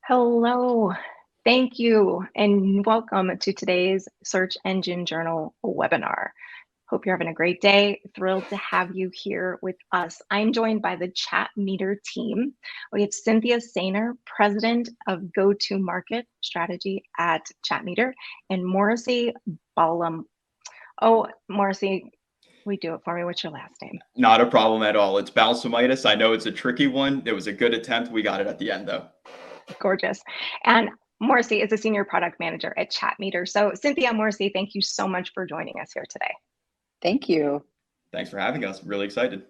Hello. Thank you and welcome to today's Search Engine Journal webinar. Hope you're having a great day. Thrilled to have you here with us. I'm joined by the Chat Meter team. We have Cynthia Sainer, President of Go-to-Market Strategy at Chat Meter, and Morrissey Balam. Oh, Morrissey, we do it for me. What's your last name? Not a problem at all. It's balsamitis. I know it's a tricky one. It was a good attempt. We got it at the end, though. Gorgeous. And Morrissey is a senior product manager at Chat Meter. So Cynthia, Morrissey, thank you so much for joining us here today. Thank you. Thanks for having us. Really excited.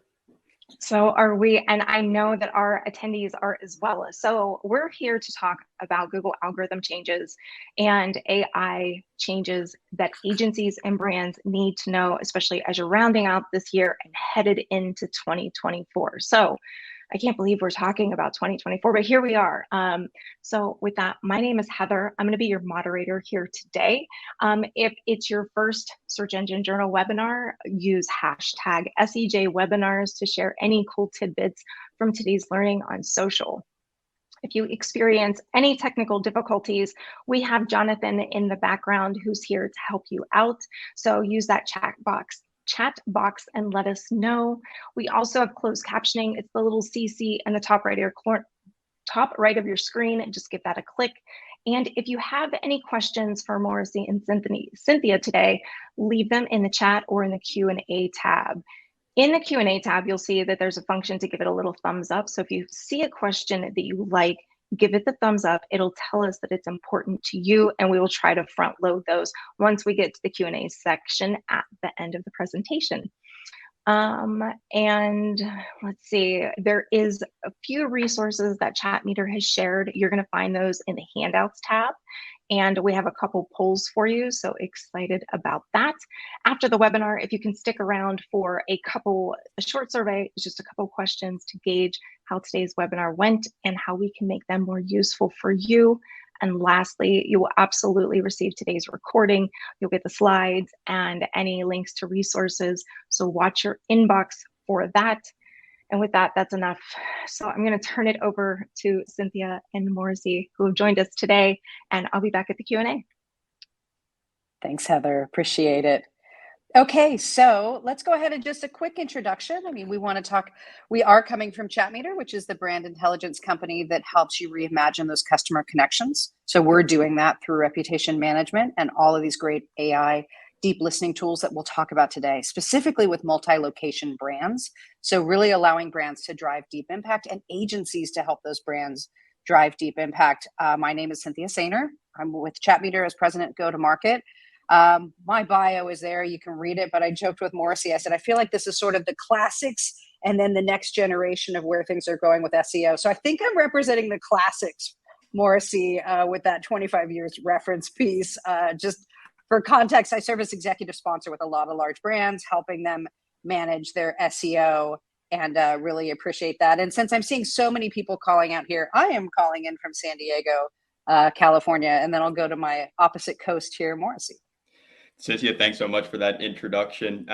So are we, and I know that our attendees are as well. So we're here to talk about Google algorithm changes and AI changes that agencies and brands need to know, especially as you're rounding out this year and headed into 2024. So I can't believe we're talking about 2024, but here we are. So with that, my name is Heather. I'm going to be your moderator here today. If it's your first Search Engine Journal webinar, use hashtag SEJ webinars to share any cool tidbits from today's learning on social. If you experience any technical difficulties, we have Jonathan in the background who's here to help you out. So use that chat box and let us know. We also have closed captioning. It's the little CC in the top right of your screen, and just give that a click. And if you have any questions for Morrissey and Cynthia today, leave them in the chat or in the Q&A tab. In the Q&A tab, you'll see that there's a function to give it a little thumbs up. So if you see a question that you like, give it the thumbs up. It'll tell us that it's important to you, and we will try to front load those once we get to the Q&A section at the end of the presentation. And let's see, there is a few resources that Chat Meter has shared. You're going to find those in the handouts tab. And we have a couple polls for you, so excited about that. After the webinar, if you can stick around for a short survey, it's just a couple questions to gauge how today's webinar went and how we can make them more useful for you. And lastly, you will absolutely receive today's recording. You'll get the slides and any links to resources. So watch your inbox for that. And with that, that's enough. So I'm going to turn it over to Cynthia and Morrissey, who have joined us today, and I'll be back at the Q&A. Thanks, Heather. Appreciate it. Okay, so let's go ahead and just a quick introduction. I mean, we are coming from Chat Meter, which is the brand intelligence company that helps you reimagine those customer connections. So we're doing that through reputation management and all of these great AI deep listening tools that we'll talk about today, specifically with multi-location brands. So really allowing brands to drive deep impact and agencies to help those brands drive deep impact. My name is Cynthia Sainer. I'm with Chat Meter as president Go-to-Market. My bio is there, you can read it, but I joked with Morrissey. I said, I feel like this is sort of the classics and then the next generation of where things are going with SEO. So I think I'm representing the classics, Morrissey, with that 25 years reference piece. Just for context, I serve as executive sponsor with a lot of large brands, helping them manage their SEO, and really appreciate that. And since I'm seeing so many people calling out here, I am calling in from San Diego, California, and then I'll go to my opposite coast here, Morrissey. Cynthia, thanks so much for that introduction.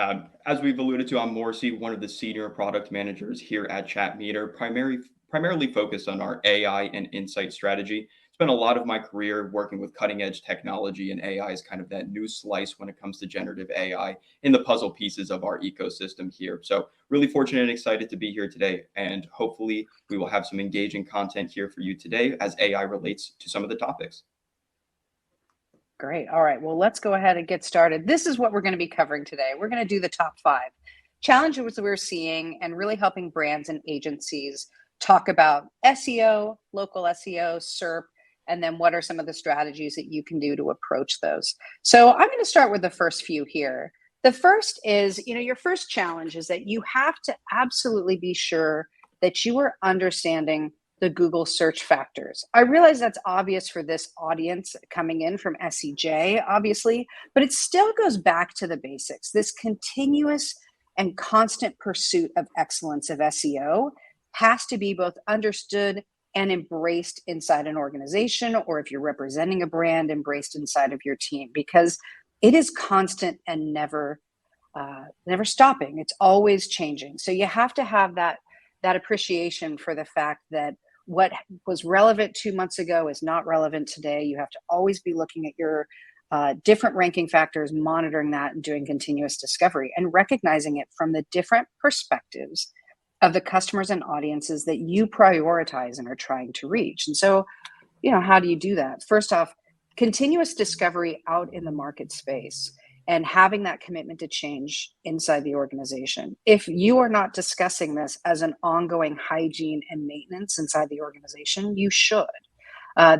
As we've alluded to, I'm Morrissey, one of the senior product managers here at Chat Meter, primarily focused on our AI and insight strategy. Spent a lot of my career working with cutting edge technology, and AI is kind of that new slice when it comes to generative AI in the puzzle pieces of our ecosystem here. So really fortunate and excited to be here today. And hopefully we will have some engaging content here for you today as AI relates to some of the topics. Great. All right. Well, let's go ahead and get started. This is what we're going to be covering today. We're going to do the top 5 challenges we're seeing and really helping brands and agencies talk about SEO, local SEO, SERP, and then what are some of the strategies that you can do to approach those. So I'm going to start with the first few here. The first is, your first challenge is that you have to absolutely be sure that you are understanding the Google search factors. I realize that's obvious for this audience coming in from SEJ, obviously, but it still goes back to the basics. This continuous and constant pursuit of excellence of SEO has to be both understood and embraced inside an organization, or if you're representing a brand, embraced inside of your team, because it is constant and never stopping. It's always changing. So you have to have that appreciation for the fact that what was relevant 2 months ago is not relevant today. You have to always be looking at your different ranking factors, monitoring that, and doing continuous discovery and recognizing it from the different perspectives of the customers and audiences that you prioritize and are trying to reach. And so, how do you do that? First off, continuous discovery out in the market space and having that commitment to change inside the organization. If you are not discussing this as an ongoing hygiene and maintenance inside the organization, you should.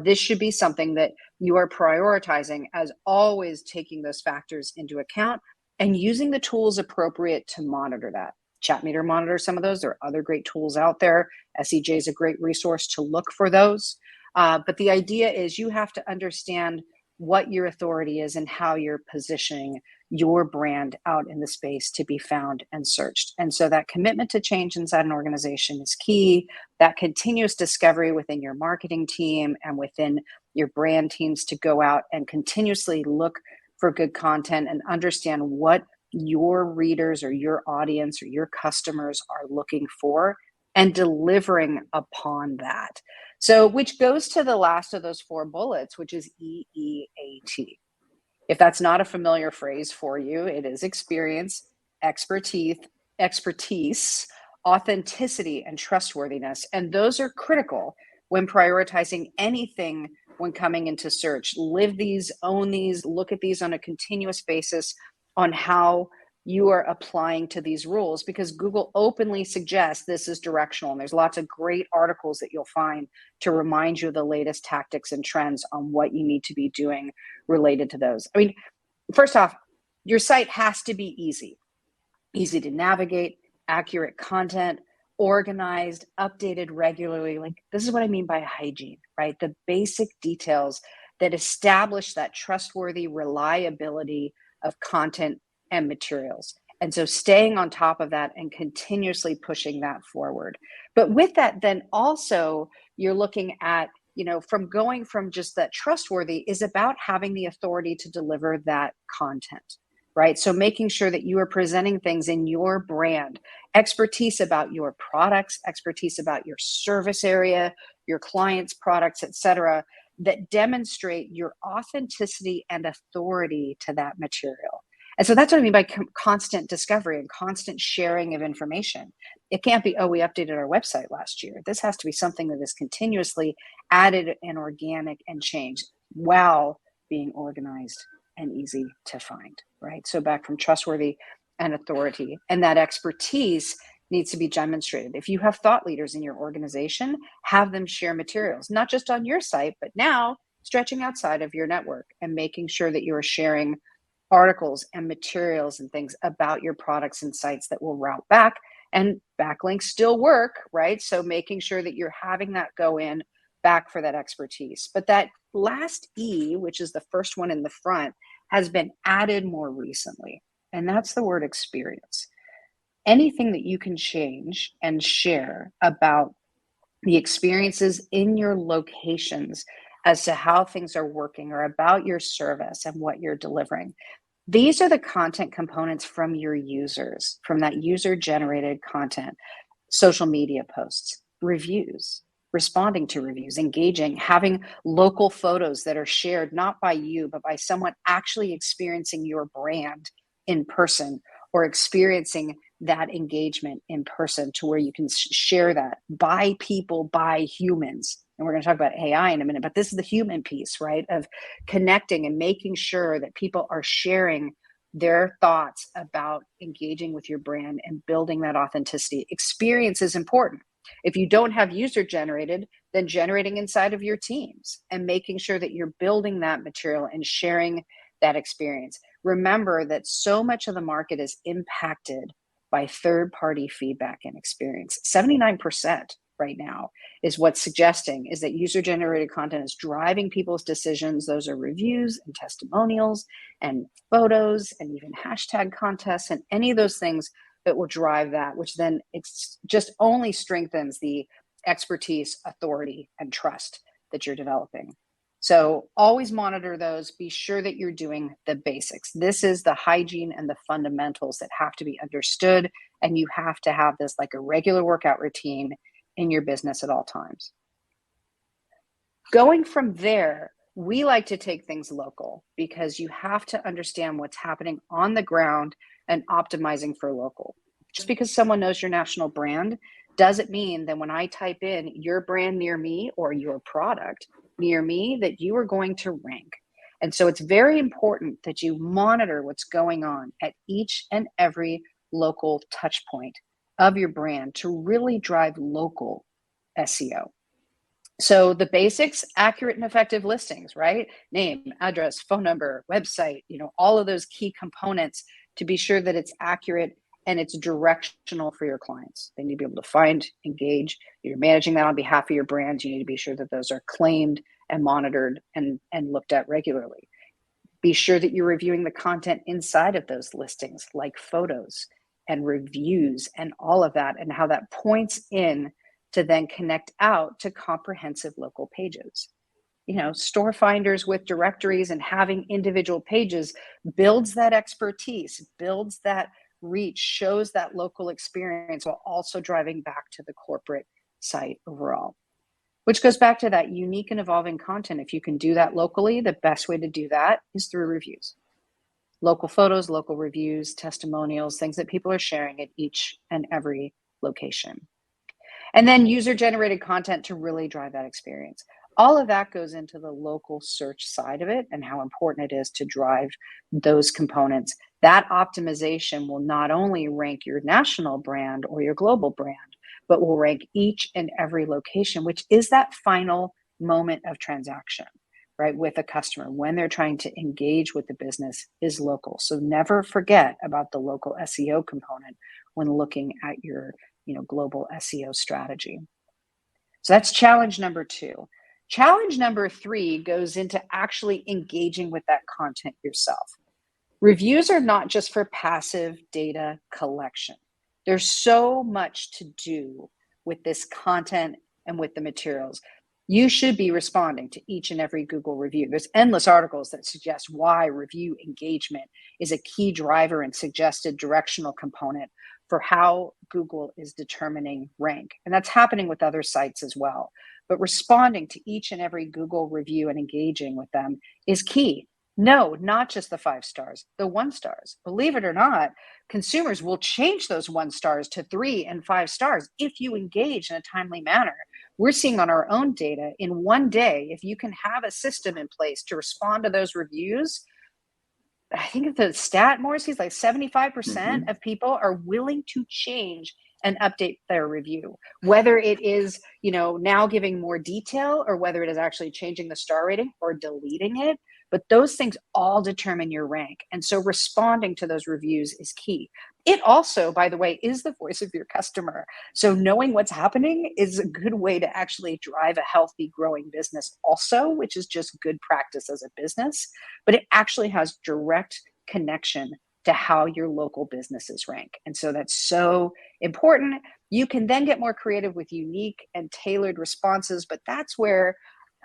This should be something that you are prioritizing as always taking those factors into account and using the tools appropriate to monitor that. ChatMeter monitors some of those. There are other great tools out there. SEJ is a great resource to look for those. But the idea is you have to understand what your authority is and how you're positioning your brand out in the space to be found and searched. And so that commitment to change inside an organization is key. That continuous discovery within your marketing team and within your brand teams to go out and continuously look for good content and understand what your readers or your audience or your customers are looking for and delivering upon that. So, which goes to the last of those 4 bullets, which is EEAT. If that's not a familiar phrase for you, it is experience, expertise, authenticity, and trustworthiness. And those are critical when prioritizing anything when coming into search. Live these, own these, look at these on a continuous basis on how you are applying to these rules, because Google openly suggests this is directional. And there's lots of great articles that you'll find to remind you of the latest tactics and trends on what you need to be doing related to those. I mean, first off, your site has to be easy to navigate, accurate content, organized, updated regularly. Like, this is what I mean by hygiene, right? The basic details that establish that trustworthy reliability of content and materials. And so staying on top of that and continuously pushing that forward. But with that, then also you're looking at, from going from just that trustworthy is about having the authority to deliver that content, right? So making sure that you are presenting things in your brand, expertise about your products, expertise about your service area, your clients' products, et cetera, that demonstrate your authenticity and authority to that material. And so that's what I mean by constant discovery and constant sharing of information. It can't be, we updated our website last year. This has to be something that is continuously added and organic and changed while being organized and easy to find, right? So back from trustworthy and authority, and that expertise needs to be demonstrated. If you have thought leaders in your organization, have them share materials, not just on your site, but now stretching outside of your network and making sure that you are sharing articles and materials and things about your products and sites that will route back, and backlinks still work, right? So making sure that you're having that go in back for that expertise. But that last E, which is the first one in the front, has been added more recently, and that's the word experience. Anything that you can change and share about the experiences in your locations as to how things are working or about your service and what you're delivering. These are the content components from your users, from that user-generated content, social media posts, reviews, responding to reviews, engaging, having local photos that are shared not by you, but by someone actually experiencing your brand in person or experiencing that engagement in person to where you can share that by people, by humans. And we're going to talk about AI in a minute, but this is the human piece, right? Of connecting and making sure that people are sharing their thoughts about engaging with your brand and building that authenticity. Experience is important. If you don't have user generated, then generating inside of your teams and making sure that you're building that material and sharing that experience. Remember that so much of the market is impacted by third-party feedback and experience. 79% right now is what's suggesting is that user-generated content is driving people's decisions. Those are reviews and testimonials and photos and even hashtag contests and any of those things that will drive that, which then it's just only strengthens the expertise, authority, and trust that you're developing. So always monitor those. Be sure that you're doing the basics. This is the hygiene and the fundamentals that have to be understood, and you have to have this like a regular workout routine in your business at all times. Going from there, we like to take things local because you have to understand what's happening on the ground and optimizing for local. Just because someone knows your national brand doesn't mean that when I type in your brand near me or your product near me, that you are going to rank. And so it's very important that you monitor what's going on at each and every local touch point of your brand to really drive local SEO. So the basics, accurate and effective listings, right? Name, address, phone number, website, all of those key components to be sure that it's accurate and it's directional for your clients. They need to be able to find, engage. You're managing that on behalf of your brand. You need to be sure that those are claimed and monitored and looked at regularly. Be sure that you're reviewing the content inside of those listings, like photos and reviews and all of that, and how that points in to then connect out to comprehensive local pages. Store finders with directories and having individual pages builds that expertise, builds that reach, shows that local experience while also driving back to the corporate site overall. Which goes back to that unique and evolving content. If you can do that locally, the best way to do that is through reviews. Local photos, local reviews, testimonials, things that people are sharing at each and every location. And then user-generated content to really drive that experience. All of that goes into the local search side of it and how important it is to drive those components. That optimization will not only rank your national brand or your global brand, but will rank each and every location, which is that final moment of transaction, right, with a customer when they're trying to engage with the business is local. So never forget about the local SEO component when looking at your global SEO strategy. So that's challenge number 2. Challenge number 3 goes into actually engaging with that content yourself. Reviews are not just for passive data collection. There's so much to do with this content and with the materials. You should be responding to each and every Google review. There's endless articles that suggest why review engagement is a key driver and suggested directional component for how Google is determining rank. And that's happening with other sites as well. But responding to each and every Google review and engaging with them is key. No, not just the 5 stars, the 1 stars. Believe it or not, consumers will change those 1 stars to 3 and 5 stars if you engage in a timely manner. We're seeing on our own data in one day, if you can have a system in place to respond to those reviews, I think the stat, Morrissey, is like 75% of people are willing to change and update their review, whether it is, now giving more detail or whether it is actually changing the star rating or deleting it. But those things all determine your rank. And so responding to those reviews is key. It also, by the way, is the voice of your customer. So knowing what's happening is a good way to actually drive a healthy, growing business also, which is just good practice as a business. But it actually has direct connection to how your local businesses rank. And so that's so important. You can then get more creative with unique and tailored responses, but that's where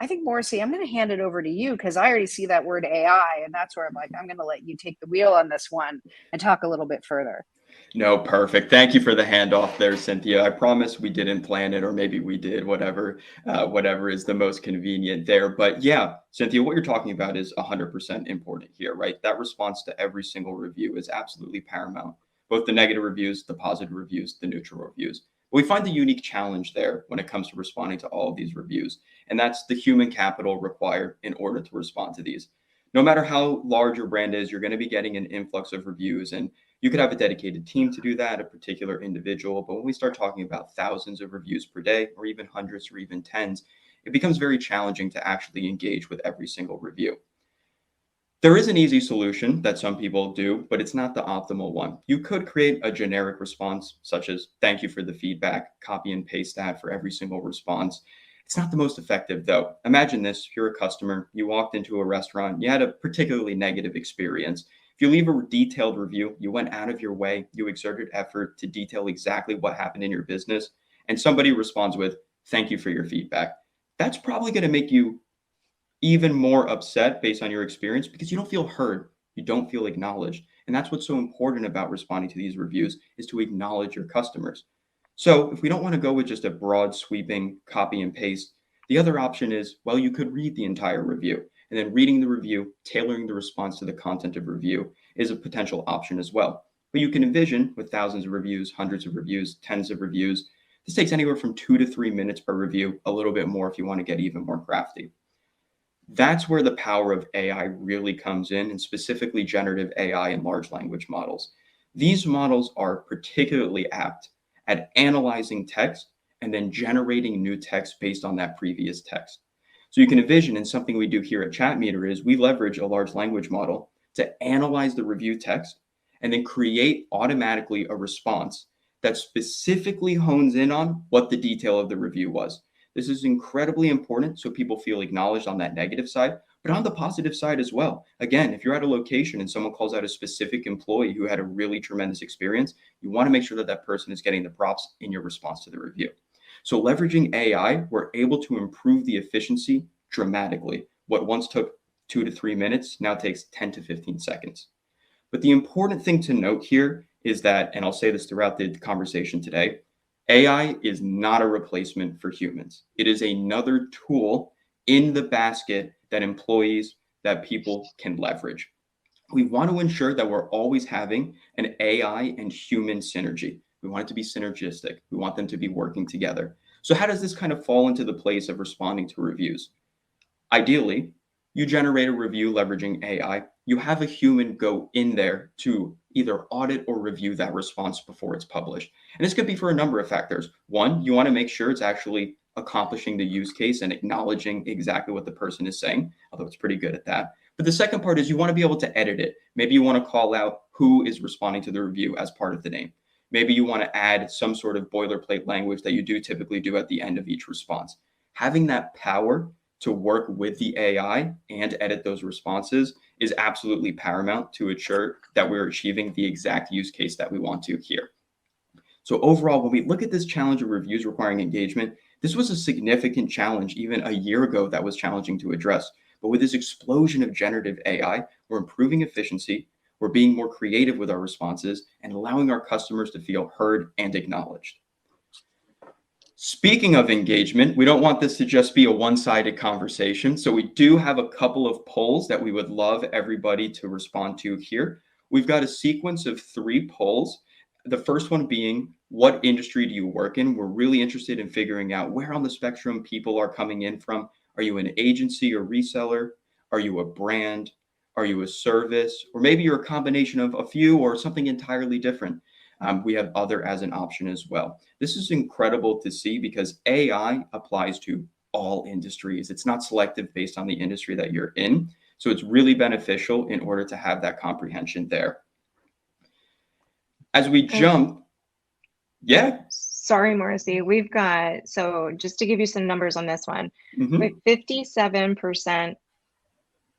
I think, Morrissey, I'm going to hand it over to you because I already see that word AI, and that's where I'm like, I'm going to let you take the wheel on this one and talk a little bit further. No, perfect. Thank you for the handoff there, Cynthia. I promise we didn't plan it, or maybe we did, whatever is the most convenient there. But yeah, Cynthia, what you're talking about is 100% important here, right? That response to every single review is absolutely paramount. Both the negative reviews, the positive reviews, the neutral reviews. We find the unique challenge there when it comes to responding to all of these reviews, and that's the human capital required in order to respond to these. No matter how large your brand is, you're going to be getting an influx of reviews, and you could have a dedicated team to do that, a particular individual. But when we start talking about thousands of reviews per day, or even hundreds or even tens, it becomes very challenging to actually engage with every single review. There is an easy solution that some people do, but it's not the optimal one. You could create a generic response, such as thank you for the feedback, copy and paste that for every single response. It's not the most effective though. Imagine this, if you're a customer, you walked into a restaurant, you had a particularly negative experience. If you leave a detailed review, you went out of your way, you exerted effort to detail exactly what happened in your business, and somebody responds with, thank you for your feedback. That's probably going to make you even more upset based on your experience because you don't feel heard, you don't feel acknowledged. And that's what's so important about responding to these reviews, is to acknowledge your customers. So if we don't want to go with just a broad sweeping copy and paste, The other option is, well, you could read the entire review, and then reading the review, tailoring the response to the content of review is a potential option as well. But you can envision with thousands of reviews, hundreds of reviews, tens of reviews, this takes anywhere from 2 to 3 minutes per review, a little bit more if you want to get even more crafty. That's where the power of AI really comes in, and specifically generative AI and large language models. These models are particularly apt at analyzing text and then generating new text based on that previous text. So you can envision, and something we do here at ChatMeter is we leverage a large language model to analyze the review text and then create automatically a response that specifically hones in on what the detail of the review was. This is incredibly important so people feel acknowledged on that negative side, but on the positive side as well. Again, if you're at a location and someone calls out a specific employee who had a really tremendous experience, you want to make sure that that person is getting the props in your response to the review. So leveraging AI, we're able to improve the efficiency dramatically. What once took 2 to 3 minutes now takes 10 to 15 seconds. But the important thing to note here is that, and I'll say this throughout the conversation today, AI is not a replacement for humans. It is another tool in the basket that employees, that people can leverage. We want to ensure that we're always having an AI and human synergy. We want it to be synergistic. We want them to be working together. So how does this kind of fall into the place of responding to reviews? Ideally, you generate a review leveraging AI. You have a human go in there to either audit or review that response before it's published. And this could be for a number of factors. One, you want to make sure it's actually accomplishing the use case and acknowledging exactly what the person is saying, although it's pretty good at that. But the second part is you want to be able to edit it. Maybe you want to call out who is responding to the review as part of the name. Maybe you want to add some sort of boilerplate language that you do typically do at the end of each response. Having that power to work with the AI and edit those responses is absolutely paramount to ensure that we're achieving the exact use case that we want to here. So overall, when we look at this challenge of reviews requiring engagement, this was a significant challenge even a year ago that was challenging to address. But with this explosion of generative AI, we're improving efficiency, we're being more creative with our responses, and allowing our customers to feel heard and acknowledged. Speaking of engagement, we don't want this to just be a one-sided conversation. So we do have a couple of polls that we would love everybody to respond to here. We've got a sequence of 3 polls. The first one being, what industry do you work in? We're really interested in figuring out where on the spectrum people are coming in from. Are you an agency or reseller? Are you a brand? Are you a service? Or maybe you're a combination of a few or something entirely different. We have other as an option as well. This is incredible to see because AI applies to all industries. It's not selective based on the industry that you're in. So it's really beneficial in order to have that comprehension there. As we jump, yeah. Sorry, Morrissey. We've got, so just to give you some numbers on this one, with 57%,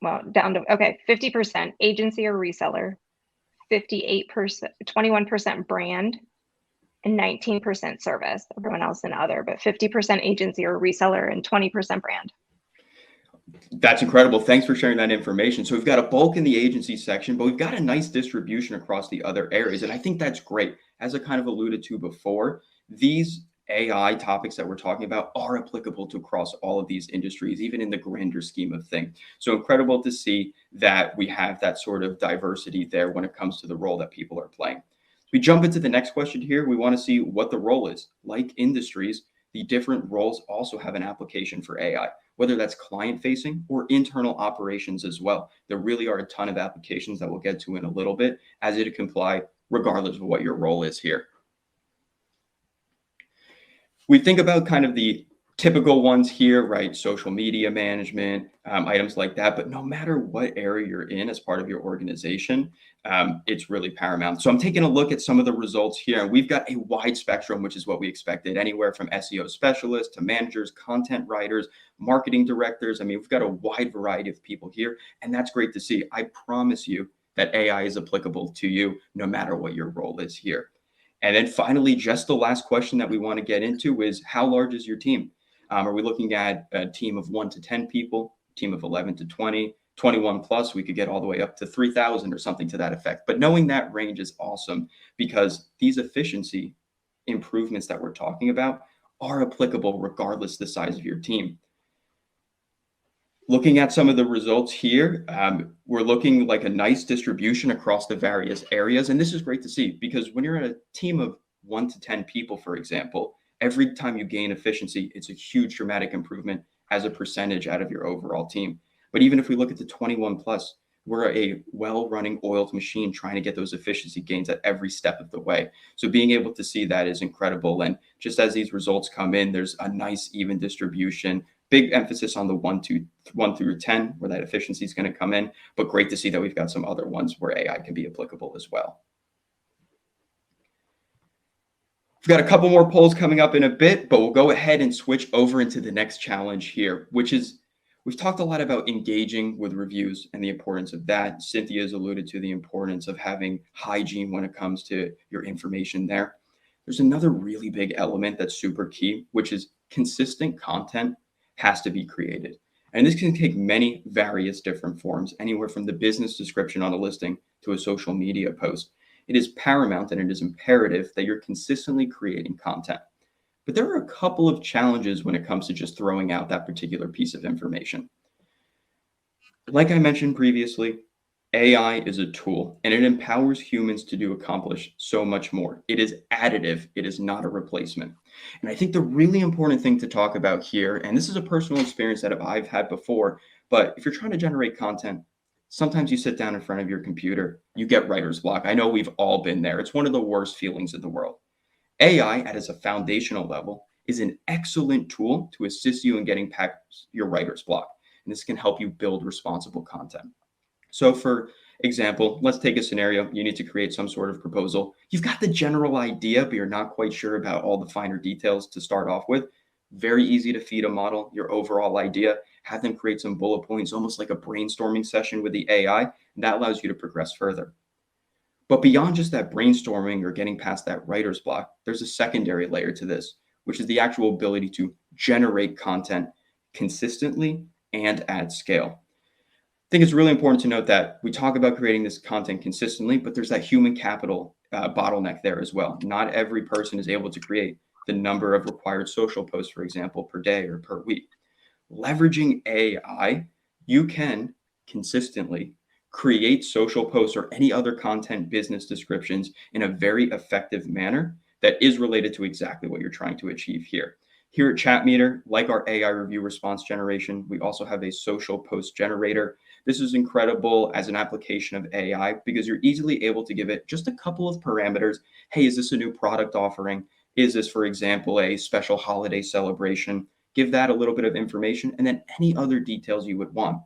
well, down to, okay, 50% agency or reseller, 58%, 21% brand, and 19% service. Everyone else in other, but 50% agency or reseller and 20% brand. That's incredible. Thanks for sharing that information. So we've got a bulk in the agency section, but we've got a nice distribution across the other areas. And I think that's great. As I kind of alluded to before, these AI topics that we're talking about are applicable to across all of these industries, even in the grander scheme of things. So incredible to see that we have that sort of diversity there when it comes to the role that people are playing. As we jump into the next question here, we want to see what the role is. Like industries, the different roles also have an application for AI, whether that's client-facing or internal operations as well. There really are a ton of applications that we'll get to in a little bit as it can apply regardless of what your role is here. We think about kind of the typical ones here, right? Social media management, items like that. But no matter what area you're in as part of your organization, it's really paramount. So I'm taking a look at some of the results here. And we've got a wide spectrum, which is what we expected, anywhere from SEO specialists to managers, content writers, marketing directors. I mean, we've got a wide variety of people here. And that's great to see. I promise you that AI is applicable to you no matter what your role is here. And then finally, just the last question that we want to get into is how large is your team? Are we looking at a team of 1 to 10 people, team of 11 to 20, 21 plus? We could get all the way up to 3,000 or something to that effect. But knowing that range is awesome because these efficiency improvements that we're talking about are applicable regardless the size of your team. Looking at some of the results here, we're looking like a nice distribution across the various areas. And this is great to see because when you're in a team of 1 to 10 people, for example, every time you gain efficiency, it's a huge dramatic improvement as a percentage out of your overall team. But even if we look at the 21 plus, we're a well-running oiled machine trying to get those efficiency gains at every step of the way. So being able to see that is incredible. And just as these results come in, there's a nice even distribution. Big emphasis on the 1 through 10, where that efficiency is going to come in, but great to see that we've got some other ones where AI can be applicable as well. We've got a couple more polls coming up in a bit, but we'll go ahead and switch over into the next challenge here, which is we've talked a lot about engaging with reviews and the importance of that. Cynthia has alluded to the importance of having hygiene when it comes to your information there. There's another really big element that's super key, which is consistent content has to be created. And this can take many various different forms, anywhere from the business description on a listing to a social media post. It is paramount and it is imperative that you're consistently creating content. But there are a couple of challenges when it comes to just throwing out that particular piece of information. Like I mentioned previously, AI is a tool and it empowers humans to accomplish so much more. It is additive. It is not a replacement. And I think the really important thing to talk about here, and this is a personal experience that I've had before, but if you're trying to generate content, sometimes you sit down in front of your computer, you get writer's block. I know we've all been there. It's one of the worst feelings in the world. AI, at a foundational level, is an excellent tool to assist you in getting past your writer's block. And this can help you build responsible content. So for example, let's take a scenario. You need to create some sort of proposal. You've got the general idea, but you're not quite sure about all the finer details to start off with. Very easy to feed a model your overall idea, have them create some bullet points, almost like a brainstorming session with the AI, and that allows you to progress further. But beyond just that brainstorming or getting past that writer's block, there's a secondary layer to this, which is the actual ability to generate content consistently and at scale. I think it's really important to note that we talk about creating this content consistently, but there's that human capital bottleneck there as well. Not every person is able to create the number of required social posts, for example, per day or per week. Leveraging AI, you can consistently create social posts or any other content business descriptions in a very effective manner that is related to exactly what you're trying to achieve here. Here at ChatMeter, like our AI review response generation, we also have a social post generator. This is incredible as an application of AI because you're easily able to give it just a couple of parameters. Hey, is this a new product offering? Is this, for example, a special holiday celebration? Give that a little bit of information and then any other details you would want.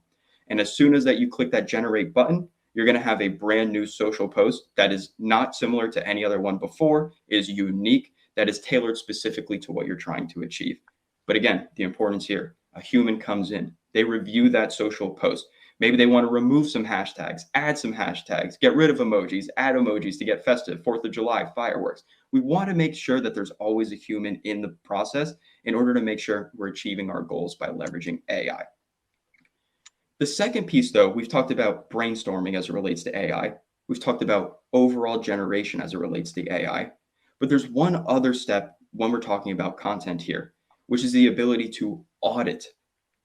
And as soon as that you click that generate button, you're going to have a brand new social post that is not similar to any other one before, is unique, that is tailored specifically to what you're trying to achieve. But again, the importance here, a human comes in, they review that social post. Maybe they want to remove some hashtags, add some hashtags, get rid of emojis, add emojis to get festive, 4th of July, fireworks. We want to make sure that there's always a human in the process in order to make sure we're achieving our goals by leveraging AI. The second piece, though, we've talked about brainstorming as it relates to AI. We've talked about overall generation as it relates to AI. But there's one other step when we're talking about content here, which is the ability to audit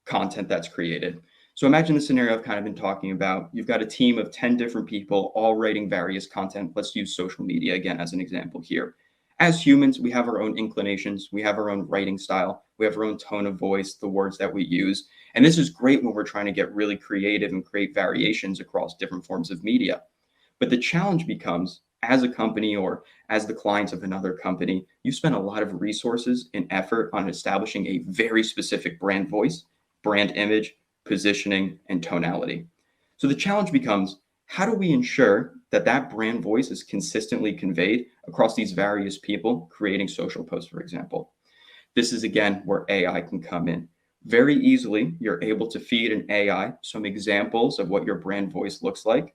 content that's created. So imagine the scenario I've kind of been talking about. You've got a team of 10 different people all writing various content. Let's use social media again as an example here. As humans, we have our own inclinations. We have our own writing style. We have our own tone of voice, the words that we use. And this is great when we're trying to get really creative and create variations across different forms of media. But the challenge becomes, as a company or as the clients of another company, you spend a lot of resources and effort on establishing a very specific brand voice, brand image, positioning, and tonality. So the challenge becomes, how do we ensure that that brand voice is consistently conveyed across these various people creating social posts, for example? This is, again, where AI can come in. Very easily, you're able to feed an AI some examples of what your brand voice looks like,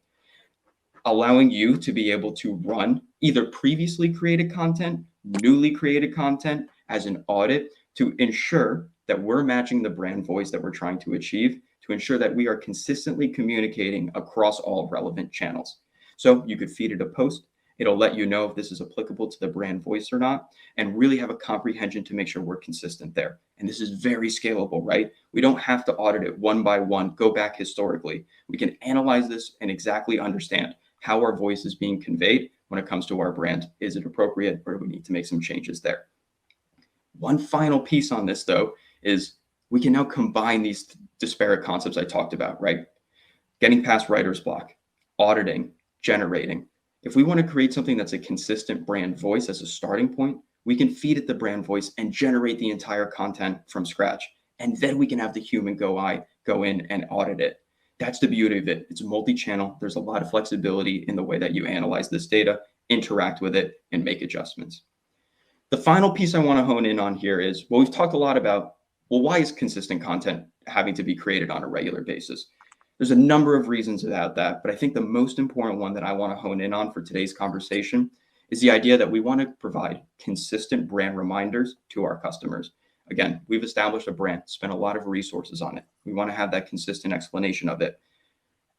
allowing you to be able to run either previously created content, newly created content as an audit to ensure that we're matching the brand voice that we're trying to achieve, to ensure that we are consistently communicating across all relevant channels. So you could feed it a post, It'll let you know if this is applicable to the brand voice or not, and really have a comprehension to make sure we're consistent there. And this is very scalable, right? We don't have to audit it one by one, go back historically. We can analyze this and exactly understand how our voice is being conveyed when it comes to our brand. Is it appropriate, or do we need to make some changes there? One final piece on this, though, is we can now combine these disparate concepts I talked about, right? Getting past writer's block, auditing, generating. If we want to create something that's a consistent brand voice as a starting point, we can feed it the brand voice and generate the entire content from scratch. And then we can have the human go in and audit it. That's the beauty of it. It's multi-channel. There's a lot of flexibility in the way that you analyze this data, interact with it, and make adjustments. The final piece I want to hone in on here is, well, we've talked a lot about, well, why is consistent content having to be created on a regular basis? There's a number of reasons about that, but I think the most important one that I want to hone in on for today's conversation is the idea that we want to provide consistent brand reminders to our customers. Again, we've established a brand, spent a lot of resources on it. We want to have that consistent explanation of it.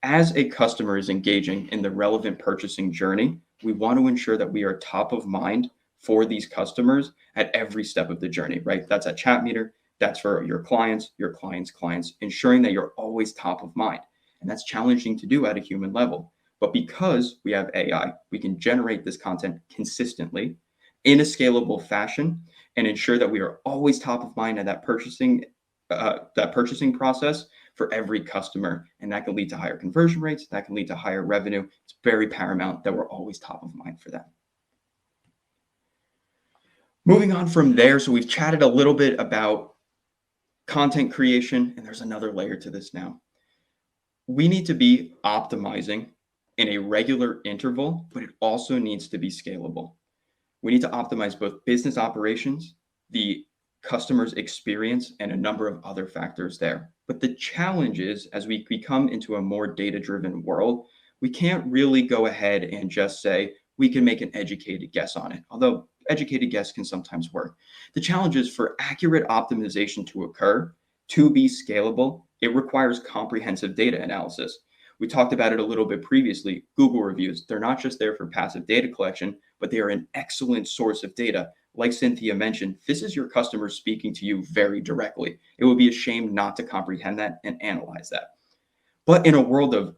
As a customer is engaging in the relevant purchasing journey, we want to ensure that we are top of mind for these customers at every step of the journey, right? That's at ChatMeter. That's for your clients' clients, ensuring that you're always top of mind. And that's challenging to do at a human level. But because we have AI, we can generate this content consistently in a scalable fashion and ensure that we are always top of mind at that purchasing process for every customer. And that can lead to higher conversion rates. That can lead to higher revenue. It's very paramount that we're always top of mind for them. Moving on from there, so we've chatted a little bit about content creation, and there's another layer to this now. We need to be optimizing in a regular interval, but it also needs to be scalable. We need to optimize both business operations, the customer's experience, and a number of other factors there. But the challenge is, as we become into a more data-driven world, we can't really go ahead and just say, we can make an educated guess on it, although educated guess can sometimes work. The challenge is, for accurate optimization to occur, to be scalable, it requires comprehensive data analysis. We talked about it a little bit previously. Google reviews, they're not just there for passive data collection, but they are an excellent source of data. Like Cynthia mentioned, this is your customer speaking to you very directly. It would be a shame not to comprehend that and analyze that. But in a world of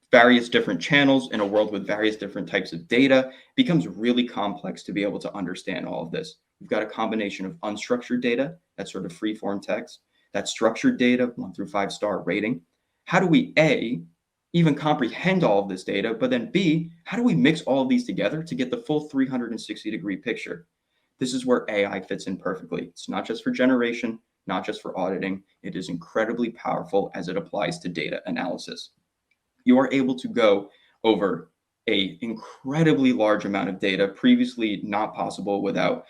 various different channels, in a world with various different types of data, it becomes really complex to be able to understand all of this. We've got a combination of unstructured data, that's sort of free form text, that's structured data, 1 through 5 star rating. How do we, A, even comprehend all of this data, but then B, how do we mix all of these together to get the full 360-degree picture? This is where AI fits in perfectly. It's not just for generation, not just for auditing. It is incredibly powerful as it applies to data analysis. You are able to go over an incredibly large amount of data, previously not possible without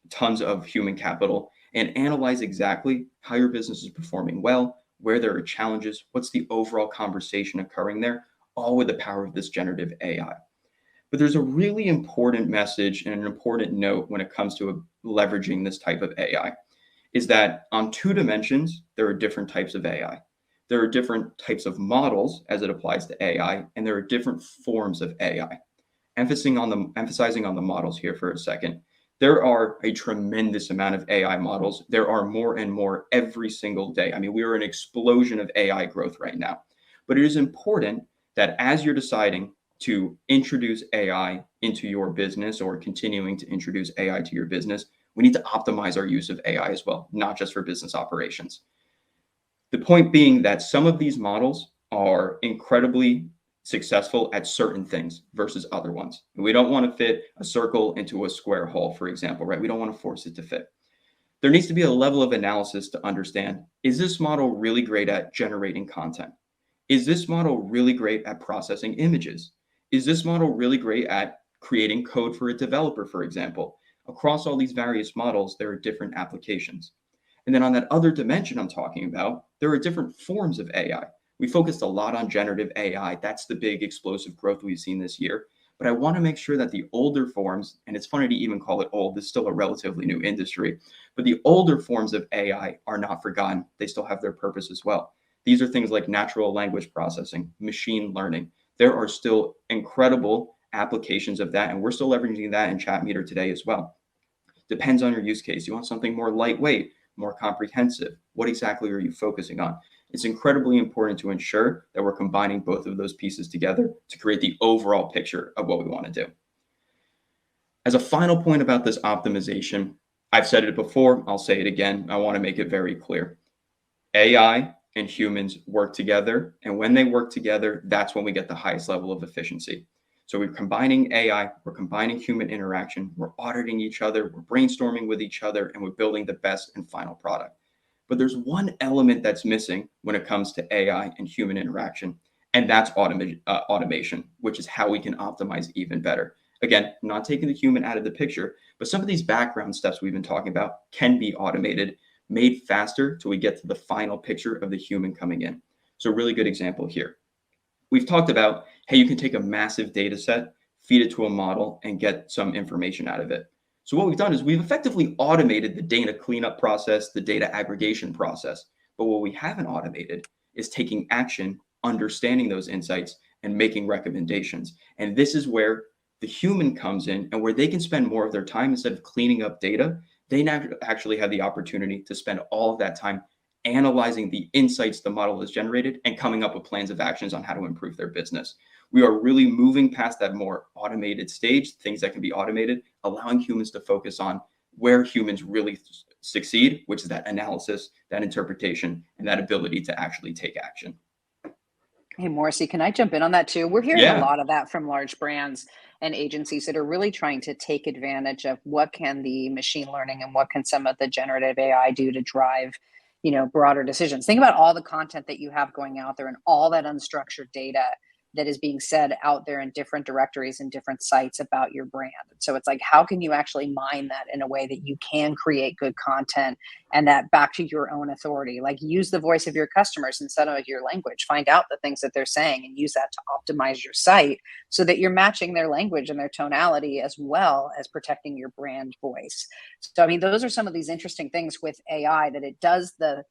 tons of human capital, and analyze exactly how your business is performing well, where there are challenges, what's the overall conversation occurring there, all with the power of this generative AI. But there's a really important message and an important note when it comes to leveraging this type of AI, is that on 2 dimensions, there are different types of AI. There are different types of models as it applies to AI, and there are different forms of AI. Emphasizing on the models here for a second. There are a tremendous amount of AI models. There are more and more every single day. I mean, we are in an explosion of AI growth right now. But it is important that as you're deciding to introduce AI into your business or continuing to introduce AI to your business, we need to optimize our use of AI as well, not just for business operations. The point being that some of these models are incredibly successful at certain things versus other ones. We don't want to fit a circle into a square hole, for example, right? We don't want to force it to fit. There needs to be a level of analysis to understand, is this model really great at generating content? Is this model really great at processing images? Is this model really great at creating code for a developer, for example? Across all these various models, there are different applications. And then on that other dimension I'm talking about, there are different forms of AI. We focused a lot on generative AI. That's the big explosive growth we've seen this year. But I want to make sure that the older forms, and it's funny to even call it old, this is still a relatively new industry, but the older forms of AI are not forgotten. They still have their purpose as well. These are things like natural language processing, machine learning. there are still incredible applications of that, and we're still leveraging that in ChatMeter today as well. Depends on your use case. You want something more lightweight, more comprehensive? What exactly are you focusing on? It's incredibly important to ensure that we're combining both of those pieces together to create the overall picture of what we want to do. As a final point about this optimization, I've said it before, I'll say it again. I want to make it very clear. AI and humans work together, and when they work together, that's when we get the highest level of efficiency. So we're combining AI, we're combining human interaction, we're auditing each other, we're brainstorming with each other, and we're building the best and final product. But there's one element that's missing when it comes to AI and human interaction, and that's automation, which is how we can optimize even better. Again, not taking the human out of the picture, but some of these background steps we've been talking about can be automated, made faster till we get to the final picture of the human coming in. So a really good example here. We've talked about, hey, you can take a massive data set, feed it to a model, and get some information out of it. So what we've done is we've effectively automated the data cleanup process, the data aggregation process. But what we haven't automated is taking action, understanding those insights, and making recommendations. And this is where the human comes in, and where they can spend more of their time instead of cleaning up data, they now actually have the opportunity to spend all of that time analyzing the insights the model has generated and coming up with plans of actions on how to improve their business. We are really moving past that more automated stage, things that can be automated, allowing humans to focus on where humans really succeed, which is that analysis, that interpretation, and that ability to actually take action. Hey, Morrissey, can I jump in on that too? We're hearing a Yeah. lot of that from large brands and agencies that are really trying to take advantage of what can the machine learning and what can some of the generative AI do to drive, broader decisions. Think about all the content that you have going out there and all that unstructured data that is being said out there in different directories and different sites about your brand. So it's like, how can you actually mine that in a way that you can create good content and that back to your own authority? Like, use the voice of your customers instead of your language. Find out the things that they're saying and use that to optimize your site so that you're matching their language and their tonality as well as protecting your brand voice. So, I mean, those are some of these interesting things with AI, that it does the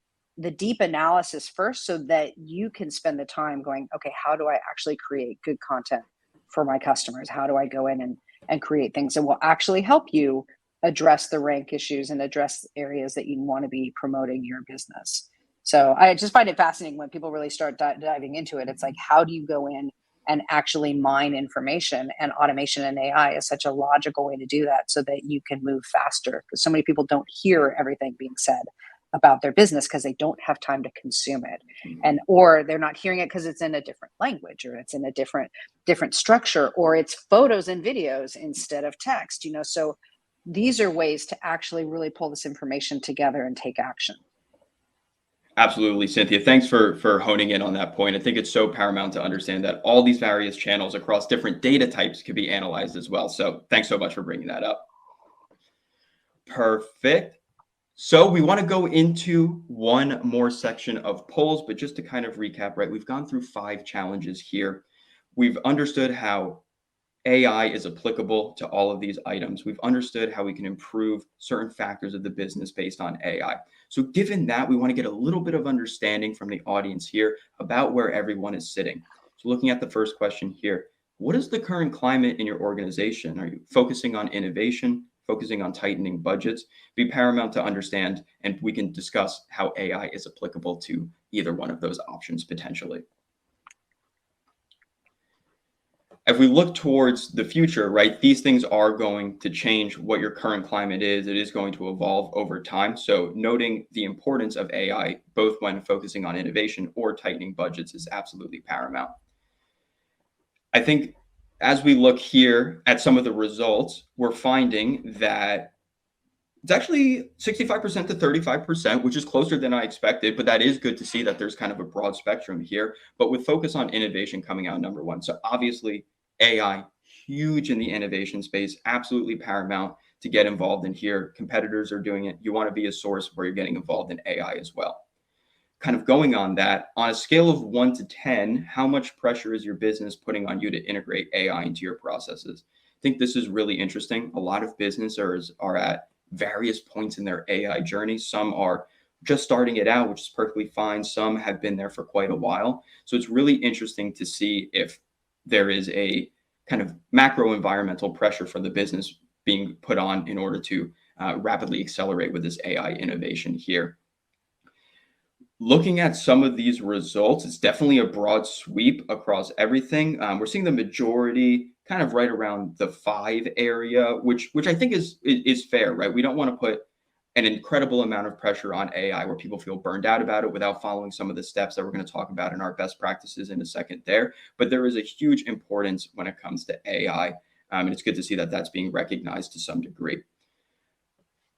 deep analysis first so that you can spend the time going, okay, how do I actually create good content for my customers? How do I go in and create things that will actually help you address the rank issues and address areas that you want to be promoting your business? So I just find it fascinating when people really start diving into it. It's like, how do you go in and actually mine information? And automation and AI is such a logical way to do that so that you can move faster, because so many people don't hear everything being said about their business because they don't have time to consume it, and or they're not hearing it because it's in a different language, or it's in a different structure, or it's photos and videos instead of text. So these are ways to actually really pull this information together and take action. Absolutely, Cynthia. Thanks for honing in on that point. I think it's so paramount to understand that all these various channels across different data types can be analyzed as well. So thanks so much for bringing that up. Perfect. So we want to go into one more section of polls, but just to kind of recap, right? We've gone through 5 challenges here. We've understood how AI is applicable to all of these items. We've understood how we can improve certain factors of the business based on AI. So given that, we want to get a little bit of understanding from the audience here about where everyone is sitting. So looking at the first question here, what is the current climate in your organization? Are you focusing on innovation, focusing on tightening budgets? Be paramount to understand, and we can discuss how AI is applicable to either one of those options potentially. If we look towards the future, right, these things are going to change what your current climate is. It is going to evolve over time. So noting the importance of AI, both when focusing on innovation or tightening budgets, is absolutely paramount. I think as we look here at some of the results, we're finding that it's actually 65% to 35%, which is closer than I expected, but that is good to see that there's kind of a broad spectrum here. But with focus on innovation coming out number 1. So obviously AI, huge in the innovation space, absolutely paramount to get involved in here. Competitors are doing it. You want to be a source where you're getting involved in AI as well. Kind of going on that, on a scale of 1 to 10, how much pressure is your business putting on you to integrate AI into your processes? I think this is really interesting. A lot of businesses are at various points in their AI journey. Some are just starting it out, which is perfectly fine. Some have been there for quite a while. So it's really interesting to see if there is a kind of macro environmental pressure for the business being put on in order to rapidly accelerate with this AI innovation here. Looking at some of these results, it's definitely a broad sweep across everything. We're seeing the majority kind of right around the 5 area, which I think is fair, right? We don't want to put an incredible amount of pressure on AI where people feel burned out about it without following some of the steps that we're going to talk about in our best practices in a second there. But there is a huge importance when it comes to AI, and it's good to see that that's being recognized to some degree.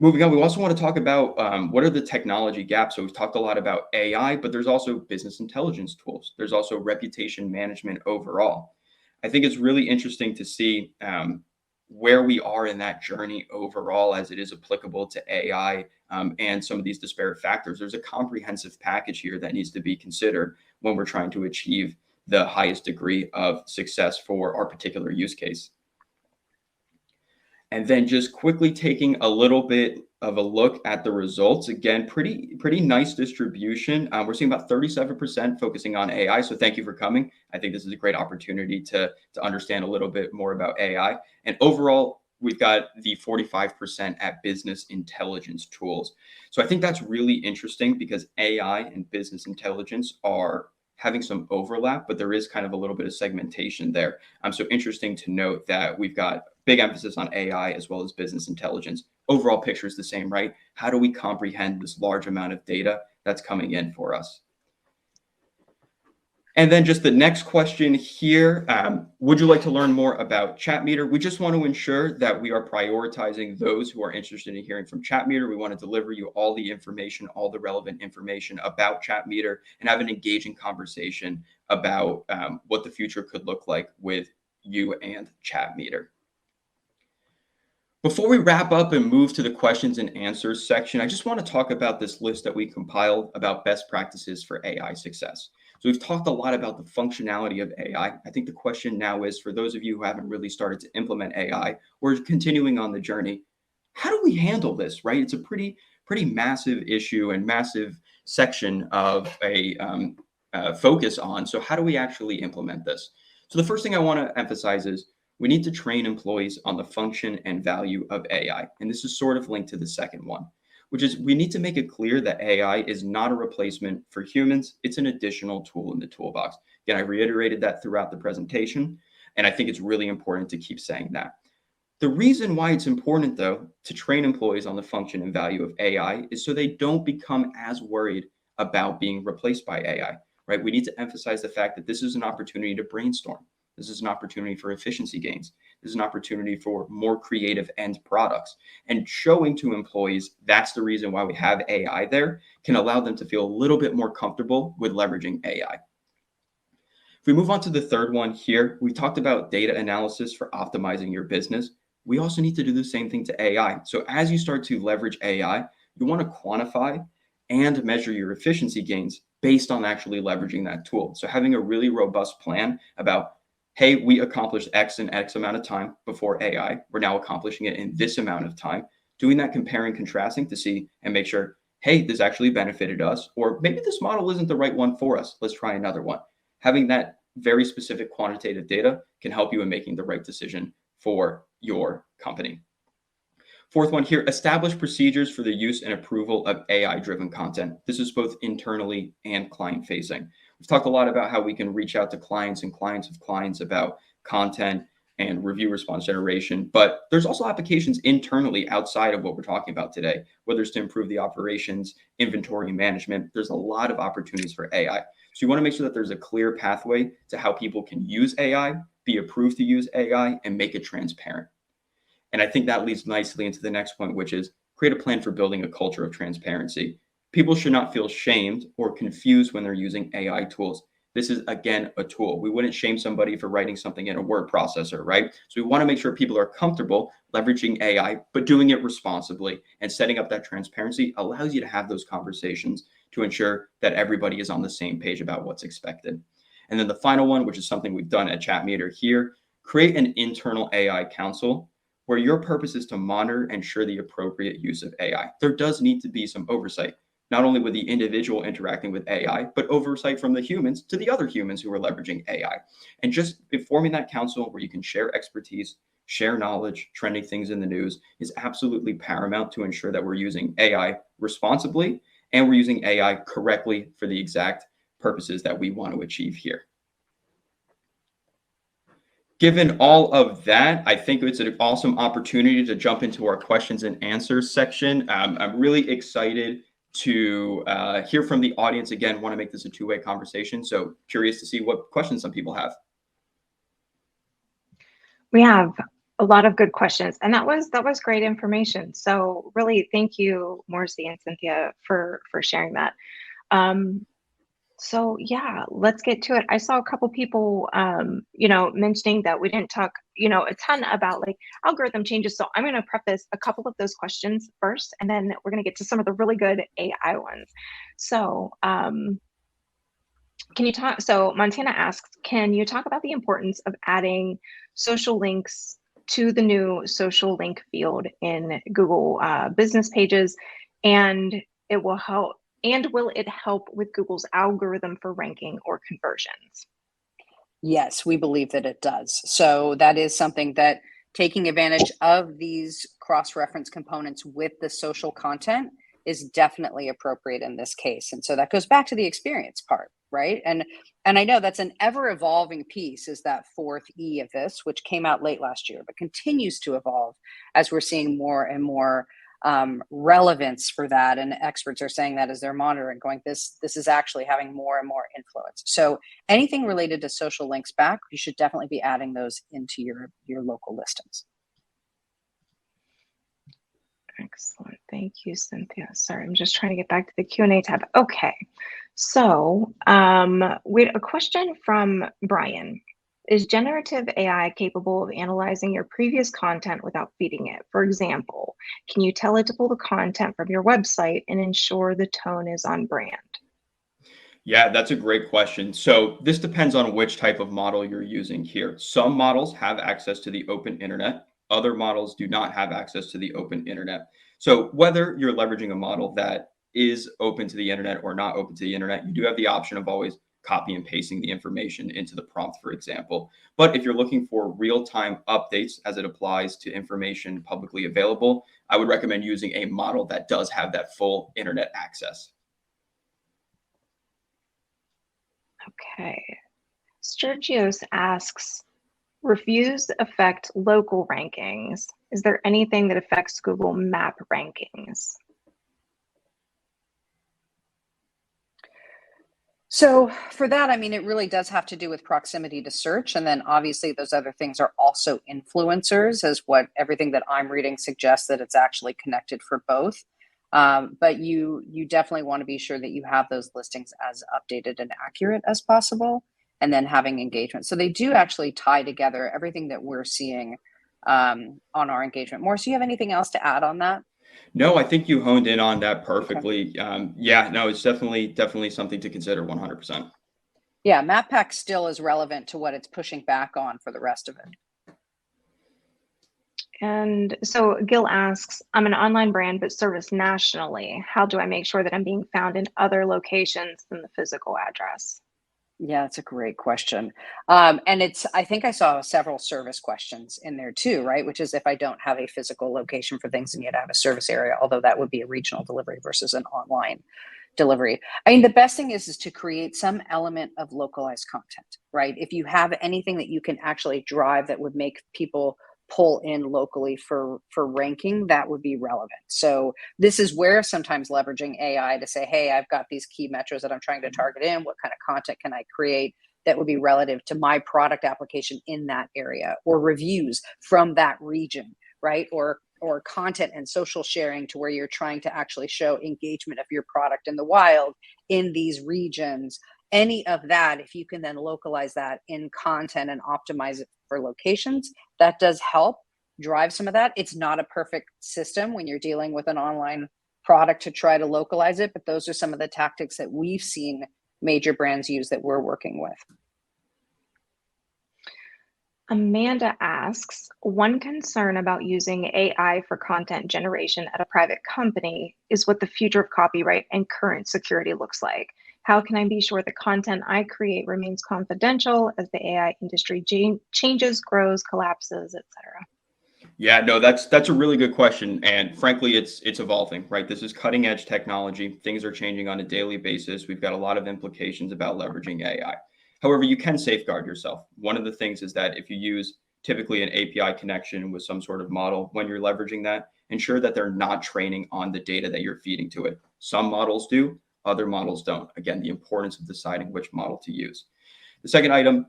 Moving on, we also want to talk about what are the technology gaps. So we've talked a lot about AI, but there's also business intelligence tools. There's also reputation management overall. I think it's really interesting to see where we are in that journey overall as it is applicable to AI and some of these disparate factors. There's a comprehensive package here that needs to be considered when we're trying to achieve the highest degree of success for our particular use case. And then just quickly taking a little bit of a look at the results. Again, pretty nice distribution. We're seeing about 37% focusing on AI. So thank you for coming. I think this is a great opportunity to understand a little bit more about AI. And overall, we've got the 45% at business intelligence tools. So I think that's really interesting because AI and business intelligence are having some overlap, but there is kind of a little bit of segmentation there. So interesting to note that we've got big emphasis on AI as well as business intelligence. Overall picture is the same, right? How do we comprehend this large amount of data that's coming in for us? And then just the next question here, would you like to learn more about ChatMeter? We just want to ensure that we are prioritizing those who are interested in hearing from ChatMeter. We want to deliver you all the information, all the relevant information about ChatMeter and have an engaging conversation about what the future could look like with you and ChatMeter. Before we wrap up and move to the questions and answers section, I just want to talk about this list that we compiled about best practices for AI success. So we've talked a lot about the functionality of AI. I think the question now is for those of you who haven't really started to implement AI or continuing on the journey, how do we handle this, right? It's a pretty massive issue and massive section of a focus on. So how do we actually implement this? So the first thing I want to emphasize is we need to train employees on the function and value of AI. And this is sort of linked to the second one, which is we need to make it clear that AI is not a replacement for humans. It's an additional tool in the toolbox. Again, I reiterated that throughout the presentation, and I think it's really important to keep saying that. The reason why it's important, though, to train employees on the function and value of AI is so they don't become as worried about being replaced by AI, right? We need to emphasize the fact that this is an opportunity to brainstorm. This is an opportunity for efficiency gains. This is an opportunity for more creative end products. And showing to employees that's the reason why we have AI there can allow them to feel a little bit more comfortable with leveraging AI. If we move on to the third one here, we talked about data analysis for optimizing your business. We also need to do the same thing to AI. So as you start to leverage AI, you want to quantify and measure your efficiency gains based on actually leveraging that tool. So having a really robust plan about, hey, we accomplished X in X amount of time before AI. We're now accomplishing it in this amount of time. Doing that comparing, contrasting to see and make sure, hey, this actually benefited us, or maybe this model isn't the right one for us. Let's try another one. Having that very specific quantitative data can help you in making the right decision for your company. Fourth one here, establish procedures for the use and approval of AI-driven content. This is both internally and client-facing. We've talked a lot about how we can reach out to clients and clients of clients about content and review response generation, but there's also applications internally outside of what we're talking about today, whether it's to improve the operations, inventory management. There's a lot of opportunities for AI. So you want to make sure that there's a clear pathway to how people can use AI, be approved to use AI, and make it transparent. And I think that leads nicely into the next point, which is create a plan for building a culture of transparency. People should not feel shamed or confused when they're using AI tools. This is, again, a tool. We wouldn't shame somebody for writing something in a word processor, right? So we want to make sure people are comfortable leveraging AI, but doing it responsibly, and setting up that transparency allows you to have those conversations to ensure that everybody is on the same page about what's expected. And then the final one, which is something we've done at ChatMeter here, create an internal AI council where your purpose is to monitor and ensure the appropriate use of AI. There does need to be some oversight. not only with the individual interacting with AI, but oversight from the humans to the other humans who are leveraging AI. And just forming that council where you can share expertise, share knowledge, trending things in the news is absolutely paramount to ensure that we're using AI responsibly and we're using AI correctly for the exact purposes that we want to achieve here. Given all of that, I think it's an awesome opportunity to jump into our questions and answers section. I'm really excited to hear from the audience. Again, want to make this a two-way conversation. So curious to see what questions some people have. We have a lot of good questions, and that was great information. So really, thank you, Morrissey and Cynthia, for sharing that. So yeah, let's get to it. I saw a couple people, mentioning that we didn't talk, a ton about like algorithm changes. So I'm going to preface a couple of those questions first, and then we're going to get to some of the really good AI ones. So, can you talk? So Montana asks, can you talk about the importance of adding social links to the new social link field in Google business pages, and it will help? And will it help with Google's algorithm for ranking or conversions? Yes, we believe that it does. So that is something that taking advantage of these cross-reference components with the social content is definitely appropriate in this case. And so that goes back to the experience part, right? And I know that's an ever-evolving piece, is that fourth E of this, which came out late last year, but continues to evolve as we're seeing more and more relevance for that, and experts are saying that as they're monitoring, going, this is actually having more and more influence. So anything related to social links back, you should definitely be adding those into your local listings. Excellent. Thank you, Cynthia. Sorry, I'm just trying to get back to the Q&A tab. Okay. So we had a question from Brian. Is generative AI capable of analyzing your previous content without feeding it? For example, can you tell it to pull the content from your website and ensure the tone is on brand? Yeah, that's a great question. So this depends on which type of model you're using here. Some models have access to the open internet. Other models do not have access to the open internet. So whether you're leveraging a model that is open to the internet or not open to the internet, you do have the option of always copy and pasting the information into the prompt, for example. But if you're looking for real-time updates as it applies to information publicly available, I would recommend using a model that does have that full internet access. Okay. Sergios asks, reviews affect local rankings. Is there anything that affects Google Map rankings? So for that, I mean, it really does have to do with proximity to search. And then obviously those other things are also influencers, as what everything that I'm reading suggests that it's actually connected for both. But you definitely want to be sure that you have those listings as updated and accurate as possible, and then having engagement. So they do actually tie together everything that we're seeing on our engagement. Morris, do you have anything else to add on that? No, I think you honed in on that perfectly. Okay. Yeah, no, it's definitely something to consider 100%. Yeah, MapPack still is relevant to what it's pushing back on for the rest of it. And so Gil asks, I'm an online brand but service nationally. How do I make sure that I'm being found in other locations than the physical address? Yeah, that's a great question. And I think I saw several service questions in there too, right? Which is if I don't have a physical location for things and yet I have a service area, although that would be a regional delivery versus an online delivery. I mean, the best thing is to create some element of localized content, right? If you have anything that you can actually drive that would make people pull in locally for ranking, that would be relevant. So this is where sometimes leveraging AI to say, hey, I've got these key metros that I'm trying to target in. What kind of content can I create that would be relative to my product application in that area, or reviews from that region, right? Or content and social sharing to where you're trying to actually show engagement of your product in the wild in these regions. Any of that, if you can then localize that in content and optimize it for locations, that does help drive some of that. It's not a perfect system when you're dealing with an online product to try to localize it, but those are some of the tactics that we've seen major brands use that we're working with. Amanda asks, one concern about using AI for content generation at a private company is what the future of copyright and current security looks like. How can I be sure the content I create remains confidential as the AI industry changes, grows, collapses, etc.? Yeah, no, that's a really good question, and frankly, it's evolving, right? This is cutting edge technology. Things are changing on a daily basis. We've got a lot of implications about leveraging AI. However, you can safeguard yourself. One of the things is that if you use typically an API connection with some sort of model when you're leveraging that, ensure that they're not training on the data that you're feeding to it. Some models do, other models don't. Again, the importance of deciding which model to use. The second item,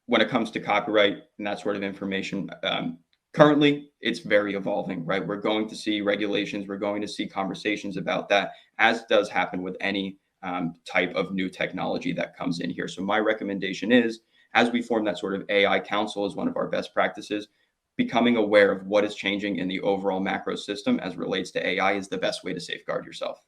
when it comes to copyright and that sort of information, currently it's very evolving, right? We're going to see regulations, we're going to see conversations about that, as does happen with any type of new technology that comes in here. So my recommendation is, as we form that sort of AI council as one of our best practices, becoming aware of what is changing in the overall macro system as relates to AI is the best way to safeguard yourself.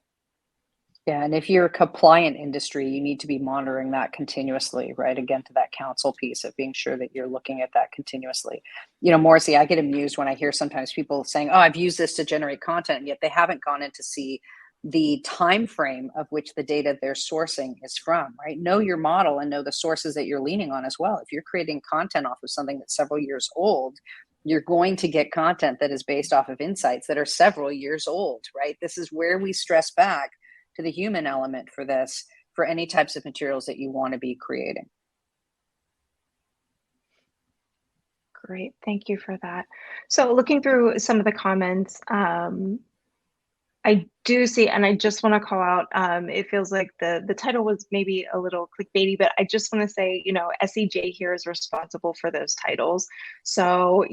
Yeah, and if you're a compliant industry, you need to be monitoring that continuously, right? Again, to that council piece of being sure that you're looking at that continuously. You know, Morrissey, I get amused when I hear sometimes people saying, "Oh, I've used this to generate content," and yet they haven't gone in to see the time frame of which the data they're sourcing is from, right? Know your model and know the sources that you're leaning on as well. If you're creating content off of something that's several years old, you're going to get content that is based off of insights that are several years old, right? This is where we stress back to the human element for this, for any types of materials that you want to be creating. Great, thank you for that. So looking through some of the comments, I do see, and I just want to call out, it feels like the title was maybe a little clickbaity, but I just want to say, SEJ here is responsible for those titles. So,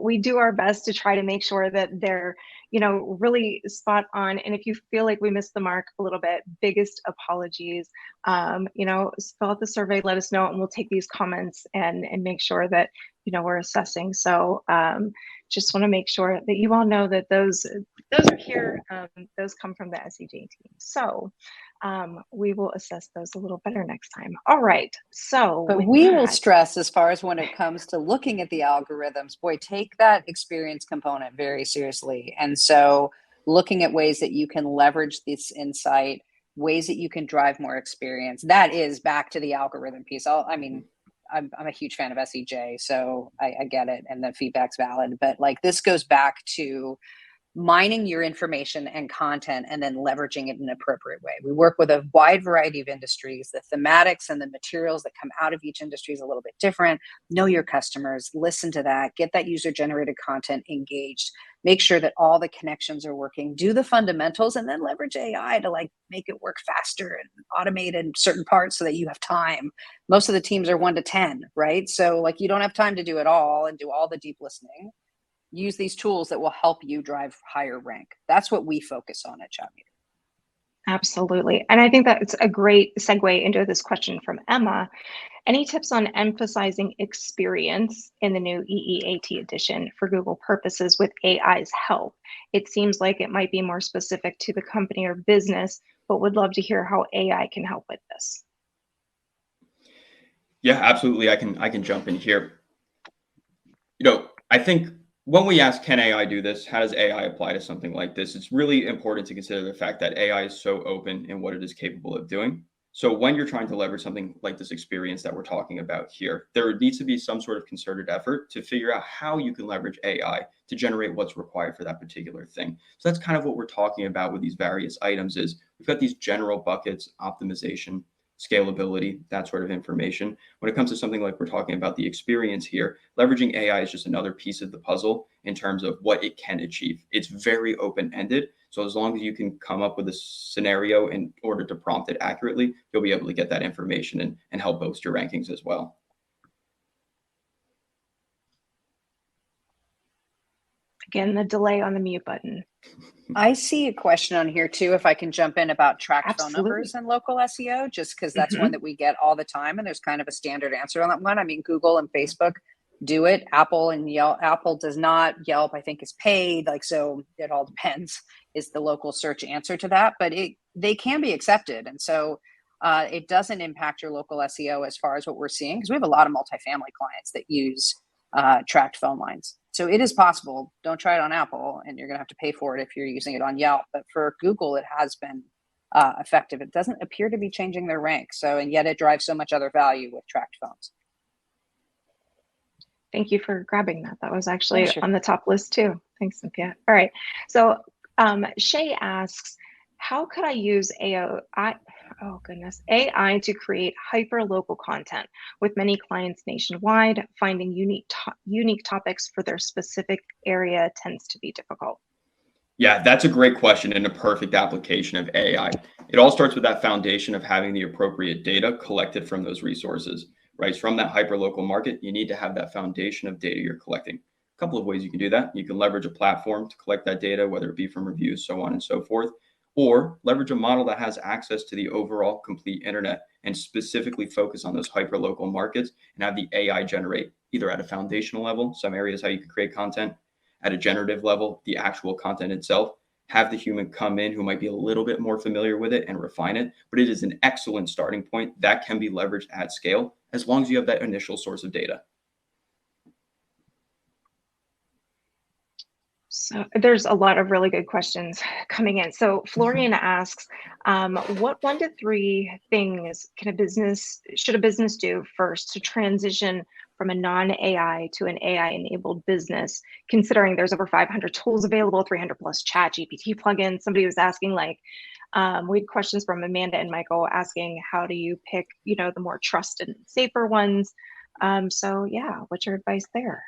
we do our best to try to make sure that they're, really spot on. And if you feel like we missed the mark a little bit, biggest apologies. Fill out the survey, let us know, and we'll take these comments and make sure that, we're assessing. So just want to make sure that you all know that those are here. Those come from the SEJ team. So we will assess those a little better next time. All right. So but we will stress, as far as when it comes to looking at the algorithms, boy, take that experience component very seriously. And so looking at ways that you can leverage this insight, ways that you can drive more experience, that is back to the algorithm piece. I'm a huge fan of SEJ, so I get it, and the feedback's valid. But like, this goes back to mining your information and content and then leveraging it in an appropriate way. We work with a wide variety of industries. The thematics and the materials that come out of each industry is a little bit different. Know your customers, listen to that, get that user generated content engaged, make sure that all the connections are working, do the fundamentals, and then leverage AI to make it work faster and automate in certain parts so that you have time. Most of the teams are 1 to 10, right? So you don't have time to do it all and do all the deep listening. Use these tools that will help you drive higher rank. That's what we focus on at Chatmeter. Absolutely. And I think that's a great segue into this question from Emma. Any tips on emphasizing experience in the new EEAT edition for Google purposes with AI's help? It seems like it might be more specific to the company or business, but would love to hear how AI can help with this. Yeah, absolutely. I can jump in here. I think when we ask, can AI do this? How does AI apply to something like this? It's really important to consider the fact that AI is so open in what it is capable of doing. So when you're trying to leverage something like this experience that we're talking about here, there needs to be some sort of concerted effort to figure out how you can leverage AI to generate what's required for that particular thing. So that's kind of what we're talking about with these various items. Is we've got these general buckets: optimization, scalability, that sort of information. When it comes to something like we're talking about the experience here, leveraging AI is just another piece of the puzzle in terms of what it can achieve. It's very open-ended. So as long as you can come up with a scenario in order to prompt it accurately, you'll be able to get that information and help boost your rankings as well. Again, the delay on the mute button. I see a question on here too, if I can jump in, about tracked Absolutely. phone numbers and local SEO, just because that's one that we get all the time, and there's kind of a standard answer on that one. I mean, Google and Facebook do it. Apple and Yelp. Apple does not. Yelp, I think, is paid. So it all depends, is the local search answer to that, but they can be accepted. And so it doesn't impact your local SEO as far as what we're seeing, because we have a lot of multifamily clients that use tracked phone lines. So it is possible. Don't try it on Apple, and you're going to have to pay for it if you're using it on Yelp. But for Google, it has been effective. It doesn't appear to be changing their rank. So, and yet it drives so much other value with tracked phones. Thank you for grabbing that. That was actually Sure. on the top list too. Thanks, Cynthia. All right. So Shay asks, how could I use AI to create hyper-local content with many clients nationwide? Finding unique topics for their specific area tends to be difficult. Yeah, that's a great question and a perfect application of AI. It all starts with that foundation of having the appropriate data collected from those resources, right? From that hyperlocal market, you need to have that foundation of data you're collecting. A couple of ways you can do that. You can leverage a platform to collect that data, whether it be from reviews, so on and so forth, or leverage a model that has access to the overall complete internet and specifically focus on those hyperlocal markets and have the AI generate either at a foundational level, some areas how you can create content, at a generative level, the actual content itself, have the human come in who might be a little bit more familiar with it and refine it. But it is an excellent starting point that can be leveraged at scale as long as you have that initial source of data. So there's a lot of really good questions coming in. So Florian asks, what 1 to 3 things should a business do first to transition from a non-AI to an AI-enabled business, considering there's over 500 tools available, 300 plus chat GPT plugins? Somebody was asking, like, we had questions from Amanda and Michael asking, how do you pick, the more trusted and safer ones? So yeah, what's your advice there?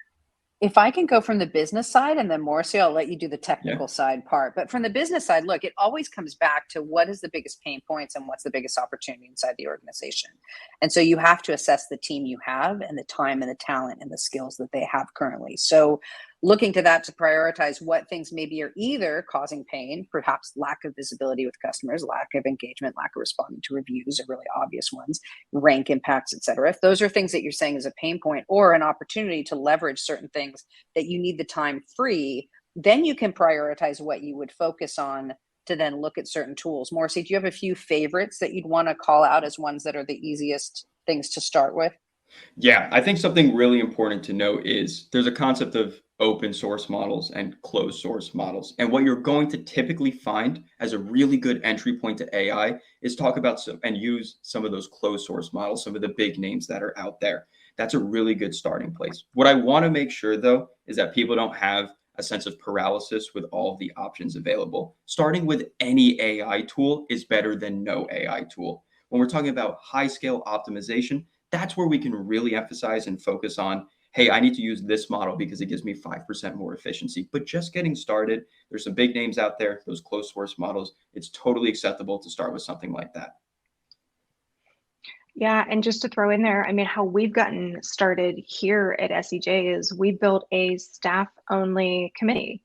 If I can go from the business side, and then Morrissey, I'll let you do the technical side part. But from the business side, look, it always comes back to what is the biggest pain points and what's the biggest opportunity inside the organization. And so you have to assess the team you have and the time and the talent and the skills that they have currently. So looking to that to prioritize what things maybe are either causing pain, perhaps lack of visibility with customers, lack of engagement, lack of responding to reviews are really obvious ones, rank impacts, et cetera. If those are things that you're saying is a pain point or an opportunity to leverage certain things that you need the time free, then you can prioritize what you would focus on to then look at certain tools. Morrissey, do you have a few favorites that you'd want to call out as ones that are the easiest things to start with? Yeah, I think something really important to note is there's a concept of open source models and closed source models. And what you're going to typically find as a really good entry point to AI is talk about and use some of those closed source models, some of the big names that are out there. That's a really good starting place. What I want to make sure, though, is that people don't have a sense of paralysis with all of the options available. Starting with any AI tool is better than no AI tool. When we're talking about high scale optimization, that's where we can really emphasize and focus on, hey, I need to use this model because it gives me 5% more efficiency. But just getting started, there's some big names out there, those closed source models. It's totally acceptable to start with something like that. Yeah, and just to throw in there, I mean, how we've gotten started here at SEJ is we built a staff-only committee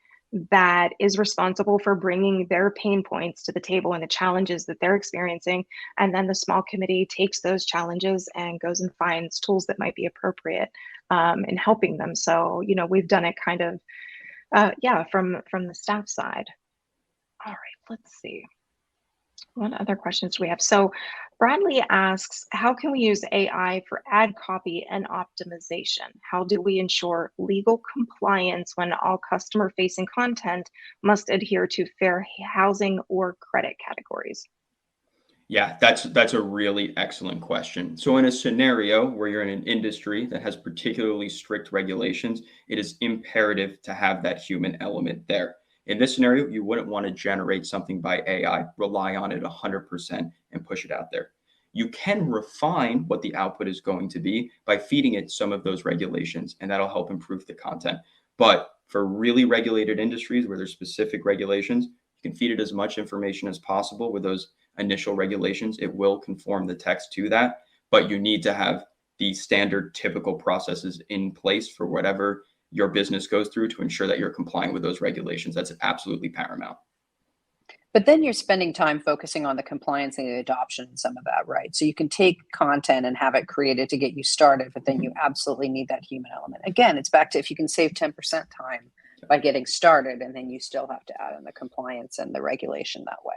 that is responsible for bringing their pain points to the table and the challenges that they're experiencing. And then the small committee takes those challenges and goes and finds tools that might be appropriate in helping them. So, we've done it kind of, from the staff side. All right, let's see. What other questions do we have? So Bradley asks, how can we use AI for ad copy and optimization? How do we ensure legal compliance when all customer-facing content must adhere to fair housing or credit categories? Yeah, that's a really excellent question. So in a scenario where you're in an industry that has particularly strict regulations, it is imperative to have that human element there. In this scenario, you wouldn't want to generate something by AI, rely on it 100% and push it out there. You can refine what the output is going to be by feeding it some of those regulations, and that'll help improve the content. But for really regulated industries where there's specific regulations, you can feed it as much information as possible with those initial regulations. It will conform the text to that, but you need to have the standard typical processes in place for whatever your business goes through to ensure that you're complying with those regulations. That's absolutely paramount. But then you're spending time focusing on the compliance and the adoption and some of that, right? So you can take content and have it created to get you started, but then you absolutely need that human element. Again, it's back to if you can save 10% time by getting started, and then you still have to add in the compliance and the regulation that way.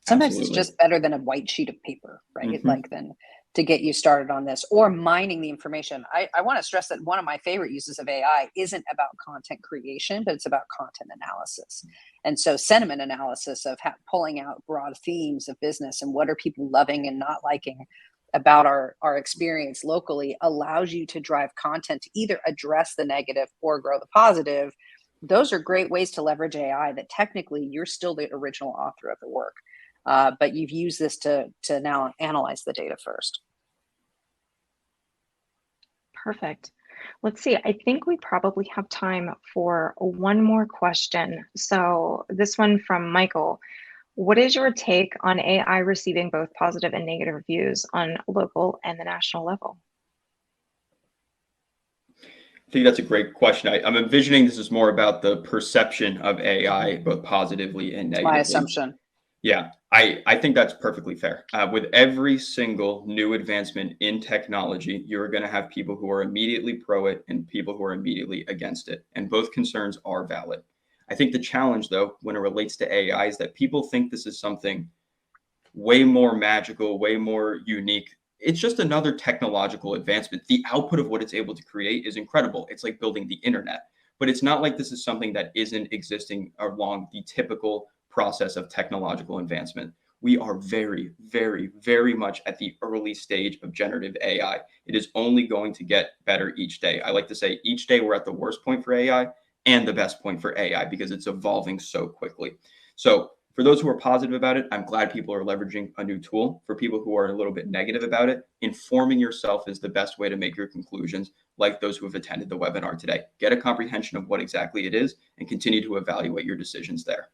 Sometimes It's just better than a white sheet of paper, right? Like than to get you started on this, or mining the information. I want to stress that one of my favorite uses of AI isn't about content creation, but it's about content analysis. And so sentiment analysis of pulling out broad themes of business and what are people loving and not liking about our experience locally allows you to drive content to either address the negative or grow the positive. Those are great ways to leverage AI that technically you're still the original author of the work. But you've used this to now analyze the data first. Perfect. Let's see. I think we probably have time for one more question. So this one from Michael. What is your take on AI receiving both positive and negative reviews on local and the national level? I think that's a great question. I'm envisioning this is more about the perception of AI, both positively and negatively. My assumption. Yeah, I think that's perfectly fair. With every single new advancement in technology, you're going to have people who are immediately pro it and people who are immediately against it. And both concerns are valid. I think the challenge, though, when it relates to AI is that people think this is something way more magical, way more unique. It's just another technological advancement. The output of what it's able to create is incredible. It's like building the internet. But it's not like this is something that isn't existing along the typical process of technological advancement. We are very, very, very much at the early stage of generative AI. It is only going to get better each day. I like to say each day we're at the worst point for AI and the best point for AI because it's evolving so quickly. So for those who are positive about it, I'm glad people are leveraging a new tool. For people who are a little bit negative about it, informing yourself is the best way to make your conclusions, like those who have attended the webinar today. Get a comprehension of what exactly it is and continue to evaluate your decisions there.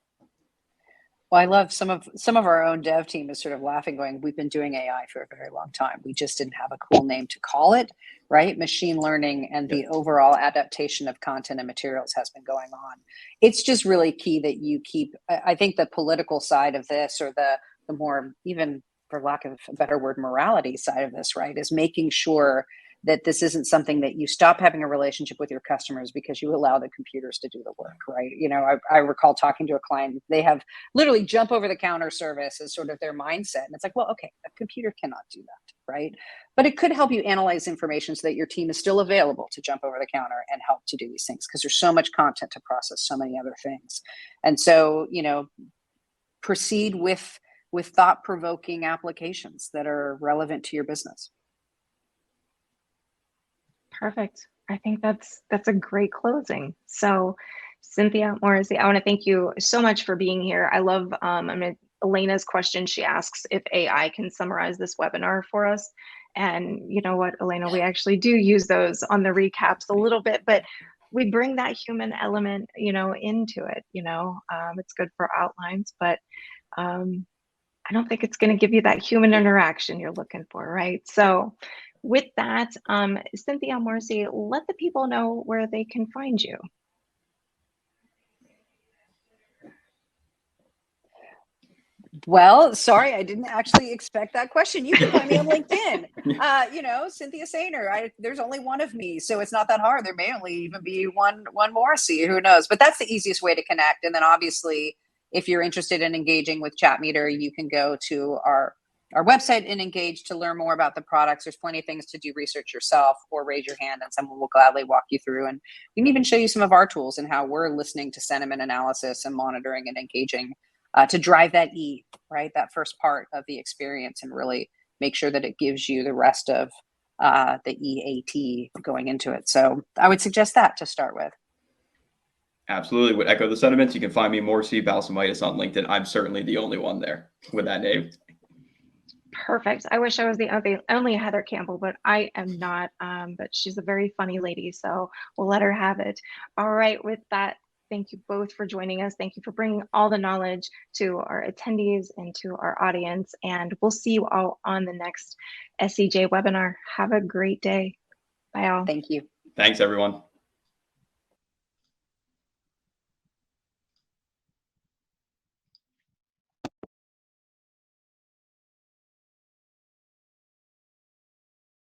Well, I love some of our own dev team is sort of laughing, going, we've been doing AI for a very long time. We just didn't have a cool name to call it, right? Machine learning and the overall adaptation of content and materials has been going on. It's just really key that you keep, I think the political side of this, or the more, even for lack of a better word, morality side of this, right, is making sure that this isn't something that you stop having a relationship with your customers because you allow the computers to do the work, right? You know, I recall talking to a client, they have literally jump over the counter service as sort of their mindset. And it's like, well, okay, a computer cannot do that, right? But it could help you analyze information so that your team is still available to jump over the counter and help to do these things, because there's so much content to process, so many other things. And so, you know, proceed with thought-provoking applications that are relevant to your business. Perfect. I think that's a great closing. So Cynthia Morrissey, I want to thank you so much for being here. I love Elena's question. She asks if AI can summarize this webinar for us. And you know what, Elena, we actually do use those on the recaps a little bit, but we bring that human element, you know, into it. You know, it's good for outlines, but I don't think it's going to give you that human interaction you're looking for, right? So with that, Cynthia Morrissey, let the people know where they can find you. Well, sorry, I didn't actually expect that question. You can find me on LinkedIn. You know, Cynthia Sainer. There's only one of me, so it's not that hard. There may only even be one Morrissey. Who knows? But that's the easiest way to connect. And then obviously, if you're interested in engaging with Chatmeter, you can go to our website and engage to learn more about the products. There's plenty of things to do research yourself, or raise your hand and someone will gladly walk you through. And we can even show you some of our tools and how we're listening to sentiment analysis and monitoring and engaging to drive that E, right? That first part of the experience, and really make sure that it gives you the rest of the EAT going into it. So I would suggest that to start with. Absolutely. Would echo the sentiments. You can find me, Morrissey Balsamitis, on LinkedIn. I'm certainly the only one there with that name. Perfect. I wish I was the only Heather Campbell, but I am not. But she's a very funny lady, so we'll let her have it. All right. With that, thank you both for joining us. Thank you for bringing all the knowledge to our attendees and to our audience. And we'll see you all on the next SEJ webinar. Have a great day. Bye all. Thank you. Thanks, everyone.